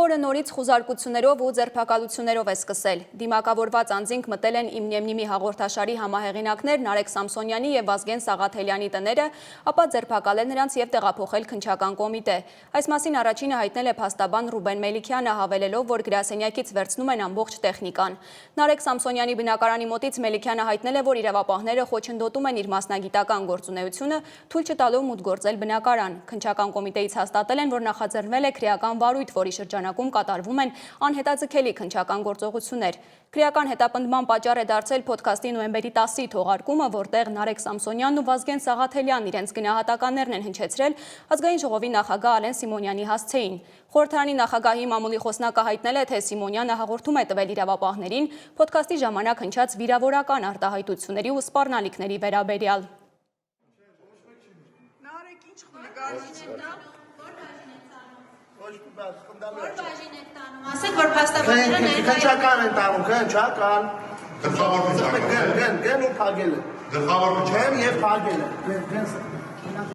օրը նորից խուզարկություններով ու ձերբակալություններով է սկսել։ Դիմակավորված անձինք մտել են Իմ Նեմնիմի հաղորդաշարի համահեղինակներ Նարեկ Սամսոնյանի եւ Վազգեն Սաղաթելյանի տները, ապա ձերբակալել նրանց եւ տեղափոխել քննչական կոմիտե։ Այս մասին առաջինը հայտնել է փաստաբան Ռուբեն Մելիքյանը, հավելելով, որ գրասենյակից վերցնում են ամբողջ տեխնիկան։ Նարեկ Սամսոնյանի բնակարանի մոտից Մելիքյանը հայտնել է, որ իրավապահները խոչընդոտում են իր մասնագիտական գործունեությունը, թույլ չտալով մուտք գործել բնակարան։ Քննչական կոմիտեից հաստատել են, որ նախաձեռնվել է քրեական վարույթ, որի շրջանակում կատարվում են անհետաձգելի քննչական գործողություններ։ Քրեական հետապնդման պատճառ է դարձել փոդքասթի նոյեմբերի 10-ի թողարկումը, որտեղ Նարեկ Սամսոնյանն ու Վազգեն Սաղաթելյանն իրենց գնահատականներն են հնչեցրել Ազգային ժողովի նախագահ Ալեն Սիմոնյանի հասցեին։ Խորհրդարանի նախագահի մամուլի խոսնակը հայտնել է, թե Սիմոնյանը հաղորդում է տվել իրավապահներին փոդքասթի ժամանակ հնչած վիրավորական արտահայտությունների ու սպառնալիքների վերաբերյալ։ Ասեք, որ փաստաբանները քննչական են տանում, քննչական։ Գլխավոր Գեն ու փագել է։ Գլխավոր Չեմ եւ փագել է։